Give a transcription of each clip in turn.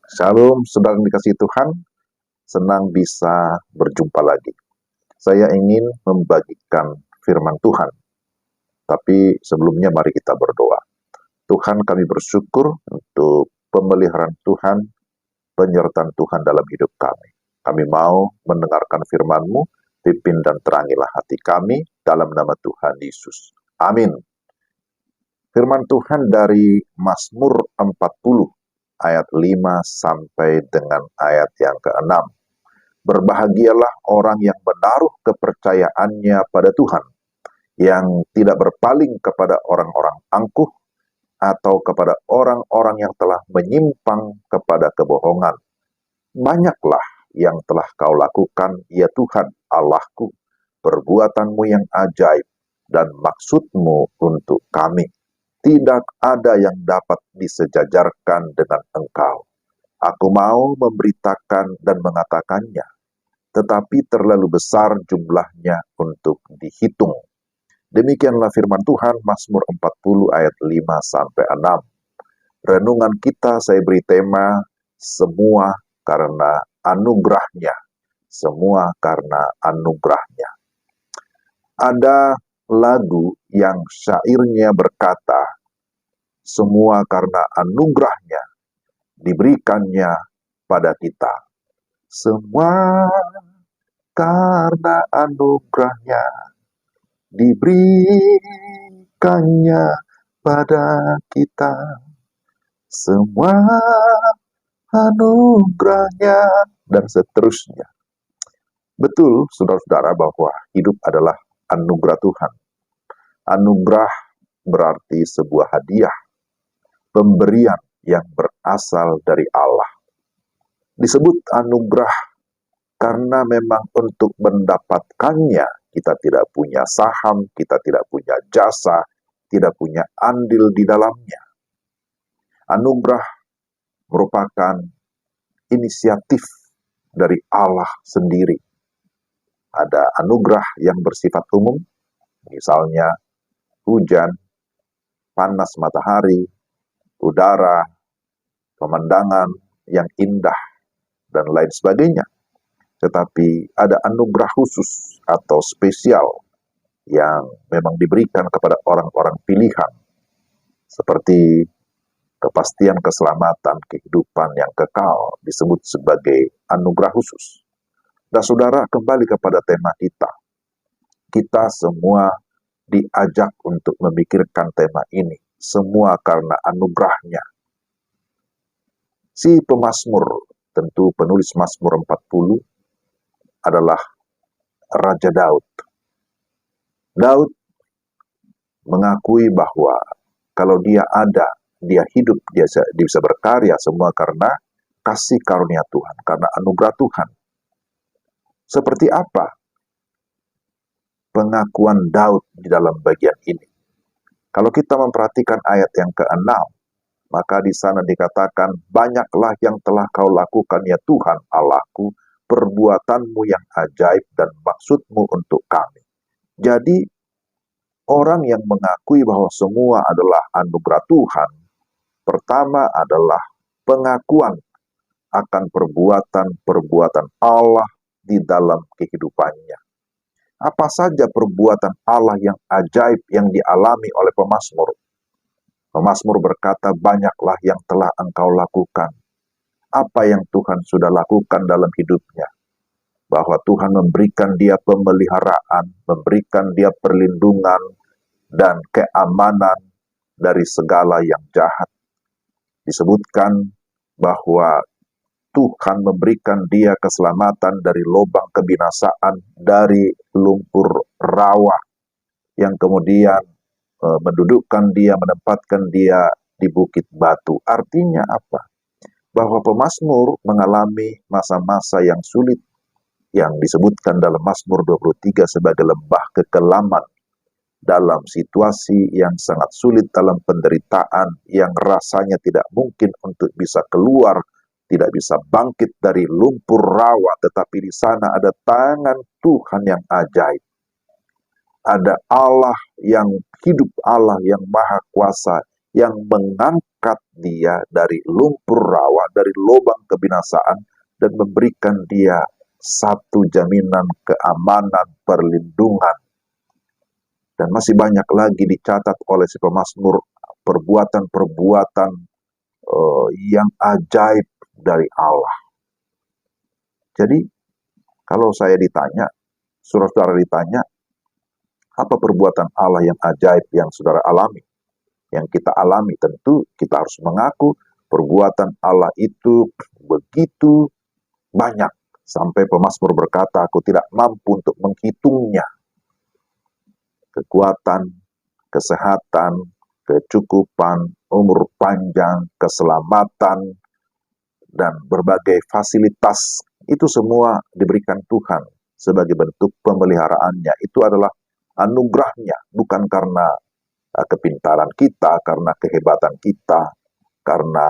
Shalom, saudara yang dikasihi Tuhan, senang bisa berjumpa lagi. Saya ingin membagikan firman Tuhan, tapi sebelumnya mari kita berdoa. Tuhan, kami bersyukur untuk pemeliharaan Tuhan, penyertaan Tuhan dalam hidup kami. Kami mau mendengarkan firman-Mu, pimpin dan terangilah hati kami dalam nama Tuhan Yesus. Amin. Firman Tuhan dari Mazmur 40 ayat 5 sampai dengan ayat yang ke-6. Berbahagialah orang yang menaruh kepercayaannya pada Tuhan, yang tidak berpaling kepada orang-orang angkuh atau kepada orang-orang yang telah menyimpang kepada kebohongan. Banyaklah yang telah kau lakukan, ya Tuhan Allahku, perbuatanmu yang ajaib dan maksudmu untuk kami. Tidak ada yang dapat disejajarkan dengan Engkau. Aku mau memberitakan dan mengatakannya, tetapi terlalu besar jumlahnya untuk dihitung. Demikianlah firman Tuhan, Mazmur 40 ayat 5 sampai 6. Renungan kita saya beri tema, semua karena anugerahnya. Semua karena anugerahnya. Ada lagu yang syairnya berkata, semua karena anugerahnya diberikannya pada kita. Semua karena anugerahnya diberikannya pada kita. Semua anugerahnya dan seterusnya. Betul, saudara-saudara, bahwa hidup adalah anugerah Tuhan. Anugerah berarti sebuah hadiah, pemberian yang berasal dari Allah. Disebut anugerah karena memang untuk mendapatkannya kita tidak punya saham, kita tidak punya jasa, tidak punya andil di dalamnya. Anugerah merupakan inisiatif dari Allah sendiri. Ada anugerah yang bersifat umum, misalnya hujan, panas matahari, udara, pemandangan yang indah, dan lain sebagainya. Tetapi ada anugerah khusus atau spesial yang memang diberikan kepada orang-orang pilihan, seperti kepastian keselamatan, kehidupan yang kekal, disebut sebagai anugerah khusus. Dan saudara, kembali kepada tema kita. Kita semua diajak untuk memikirkan tema ini. Semua karena anugerahnya. Si pemazmur, tentu penulis Mazmur 40, adalah Raja Daud. Daud mengakui bahwa kalau dia ada, dia hidup, dia bisa berkarya semua karena kasih karunia Tuhan, karena anugerah Tuhan. Seperti apa pengakuan Daud di dalam bagian ini? Kalau kita memperhatikan ayat yang ke-6, maka di sana dikatakan, banyaklah yang telah kau lakukan ya Tuhan Allahku, perbuatanmu yang ajaib dan maksudmu untuk kami. Jadi, orang yang mengakui bahwa semua adalah anugerah Tuhan, pertama adalah pengakuan akan perbuatan-perbuatan Allah di dalam kehidupannya. Apa saja perbuatan Allah yang ajaib yang dialami oleh pemazmur? Pemazmur berkata, banyaklah yang telah engkau lakukan. Apa yang Tuhan sudah lakukan dalam hidupnya? Bahwa Tuhan memberikan dia pemeliharaan, memberikan dia perlindungan dan keamanan dari segala yang jahat. Disebutkan bahwa Tuhan memberikan dia keselamatan dari lubang kebinasaan, dari lumpur rawa, yang kemudian mendudukkan dia, menempatkan dia di bukit batu. Artinya apa? Bahwa pemazmur mengalami masa-masa yang sulit, yang disebutkan dalam Mazmur 23 sebagai lembah kekelaman, dalam situasi yang sangat sulit, dalam penderitaan yang rasanya tidak mungkin untuk bisa keluar, tidak bisa bangkit dari lumpur rawa, tetapi di sana ada tangan Tuhan yang ajaib. Ada Allah yang hidup, Allah yang maha kuasa, yang mengangkat mengangkat dia dari lumpur rawa, dari lubang kebinasaan, dan memberikan dia satu jaminan keamanan, perlindungan. Dan masih banyak lagi dicatat oleh si pemazmur perbuatan-perbuatan yang ajaib dari Allah. Jadi, kalau saya ditanya, saudara-saudara ditanya, apa perbuatan Allah yang ajaib yang saudara alami? Yang kita alami, tentu kita harus mengaku perbuatan Allah itu begitu banyak. Sampai pemazmur berkata, aku tidak mampu untuk menghitungnya. Kekuatan, kesehatan, kecukupan, umur panjang, keselamatan, dan berbagai fasilitas, itu semua diberikan Tuhan sebagai bentuk pemeliharaannya. Itu adalah anugerahnya, bukan karena kepintaran kita, karena kehebatan kita, karena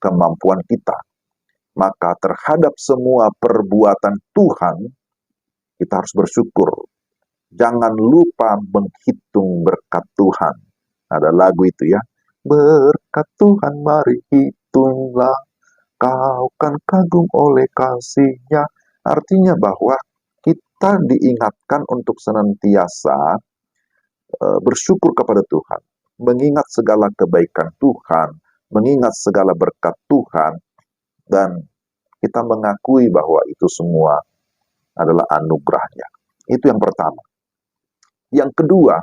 kemampuan kita. Maka terhadap semua perbuatan Tuhan, kita harus bersyukur. Jangan lupa menghitung berkat Tuhan. Ada lagu itu ya. Berkat Tuhan mari hitunglah, kau kan kagum oleh kasih-Nya. Artinya bahwa kita diingatkan untuk senantiasa bersyukur kepada Tuhan, mengingat segala kebaikan Tuhan, mengingat segala berkat Tuhan, dan kita mengakui bahwa itu semua adalah anugerahnya. Itu yang pertama. Yang kedua,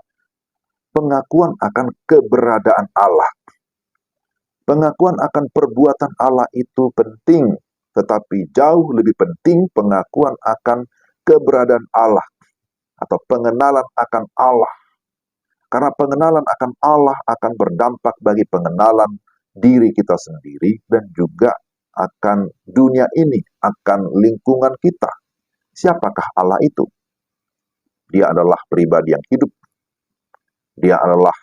pengakuan akan keberadaan Allah. Pengakuan akan perbuatan Allah itu penting, tetapi jauh lebih penting pengakuan akan keberadaan Allah atau pengenalan akan Allah. Karena pengenalan akan Allah akan berdampak bagi pengenalan diri kita sendiri dan juga akan dunia ini, akan lingkungan kita. Siapakah Allah itu? Dia adalah pribadi yang hidup. Dia adalah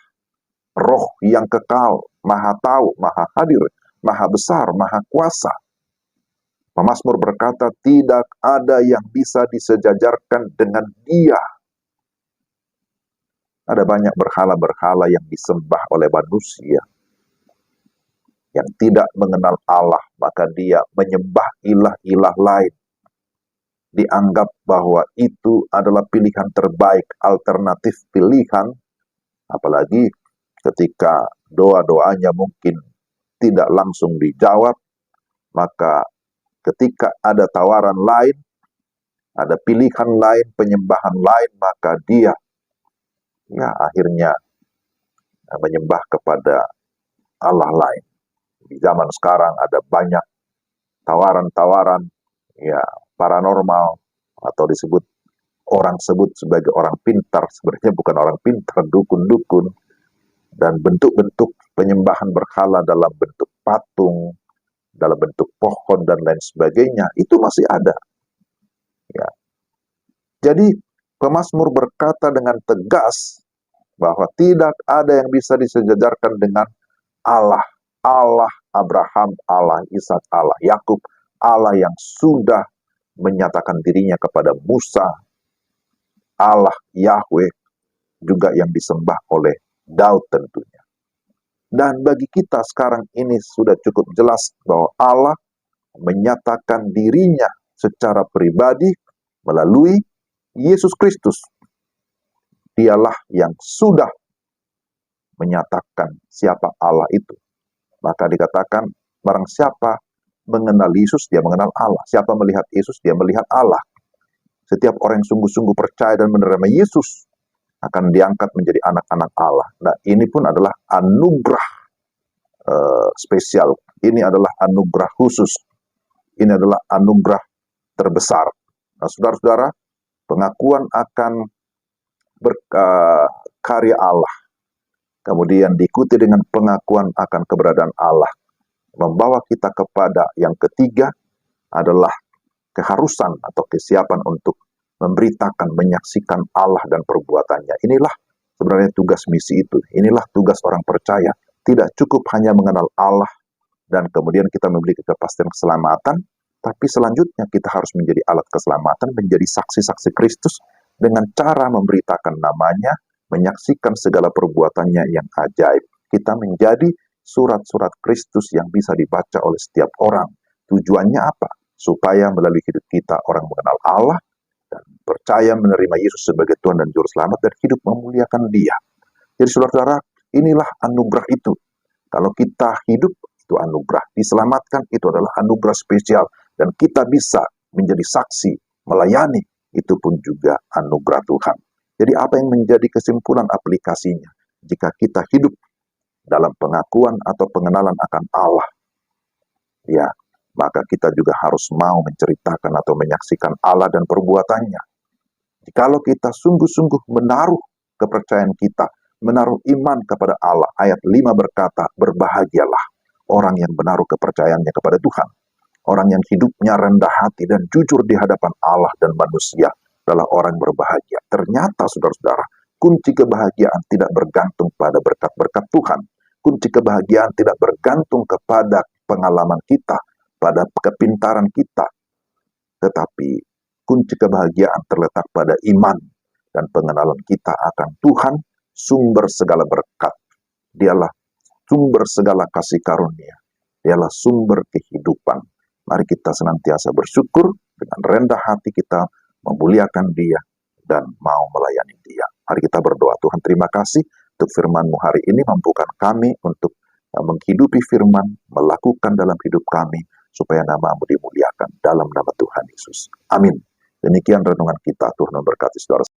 roh yang kekal, maha tahu, maha hadir, maha besar, maha kuasa. Pemazmur berkata, tidak ada yang bisa disejajarkan dengan Dia. Ada banyak berhala-berhala yang disembah oleh manusia yang tidak mengenal Allah, maka dia menyembah ilah-ilah lain. Dianggap bahwa itu adalah pilihan terbaik, alternatif pilihan, apalagi ketika doa-doanya mungkin tidak langsung dijawab, maka ketika ada tawaran lain, ada pilihan lain, penyembahan lain, maka dia akhirnya menyembah kepada Allah lain. Di zaman sekarang ada banyak tawaran-tawaran paranormal, atau orang sebut sebagai orang pintar, sebenarnya bukan orang pintar, dukun-dukun, dan bentuk-bentuk penyembahan berhala dalam bentuk patung, dalam bentuk pohon dan lain sebagainya, itu masih ada. Ya. Jadi pemazmur berkata dengan tegas bahwa tidak ada yang bisa disejajarkan dengan Allah. Allah Abraham, Allah Ishak, Allah Yakub, Allah yang sudah menyatakan dirinya kepada Musa, Allah Yahweh juga yang disembah oleh Daud tentunya. Dan bagi kita sekarang ini sudah cukup jelas bahwa Allah menyatakan dirinya secara pribadi melalui Yesus Kristus. Dialah yang sudah menyatakan siapa Allah itu. Maka dikatakan, barang siapa mengenal Yesus, dia mengenal Allah. Siapa melihat Yesus, dia melihat Allah. Setiap orang yang sungguh-sungguh percaya dan menerima Yesus akan diangkat menjadi anak-anak Allah. Nah, ini pun adalah anugerah spesial. Ini adalah anugerah khusus. Ini adalah anugerah terbesar. Nah, saudara-saudara, pengakuan akan karya Allah, kemudian diikuti dengan pengakuan akan keberadaan Allah, membawa kita kepada yang ketiga adalah keharusan atau kesiapan untuk memberitakan, menyaksikan Allah dan perbuatannya. Inilah sebenarnya tugas misi itu. Inilah tugas orang percaya. Tidak cukup hanya mengenal Allah dan kemudian kita memiliki kepastian keselamatan, tapi selanjutnya kita harus menjadi alat keselamatan, menjadi saksi-saksi Kristus dengan cara memberitakan namanya, menyaksikan segala perbuatannya yang ajaib. Kita menjadi surat-surat Kristus yang bisa dibaca oleh setiap orang. Tujuannya apa? Supaya melalui hidup kita orang mengenal Allah dan percaya menerima Yesus sebagai Tuhan dan Juru Selamat dan hidup memuliakan Dia. Jadi saudara-saudara, inilah anugerah itu. Kalau kita hidup, itu anugerah. Diselamatkan, itu adalah anugerah spesial. Dan kita bisa menjadi saksi, melayani, itu pun juga anugerah Tuhan. Jadi apa yang menjadi kesimpulan aplikasinya? Jika kita hidup dalam pengakuan atau pengenalan akan Allah, ya, maka kita juga harus mau menceritakan atau menyaksikan Allah dan perbuatannya. Jikalau kita sungguh-sungguh menaruh kepercayaan kita, menaruh iman kepada Allah, ayat 5 berkata, berbahagialah orang yang menaruh kepercayaannya kepada Tuhan. Orang yang hidupnya rendah hati dan jujur di hadapan Allah dan manusia adalah orang berbahagia. Ternyata saudara-saudara, kunci kebahagiaan tidak bergantung pada berkat-berkat Tuhan. Kunci kebahagiaan tidak bergantung kepada pengalaman kita, pada kepintaran kita. Tetapi kunci kebahagiaan terletak pada iman dan pengenalan kita akan Tuhan, sumber segala berkat. Dialah sumber segala kasih karunia. Dialah sumber kehidupan. Mari kita senantiasa bersyukur dengan rendah hati kita memuliakan Dia dan mau melayani Dia. Mari kita berdoa. Tuhan, terima kasih untuk firman-Mu hari ini, mampukan kami untuk menghidupi firman, melakukan dalam hidup kami, supaya nama-Mu dimuliakan dalam nama Tuhan Yesus. Amin. Demikian renungan kita. Tuhan memberkati saudara.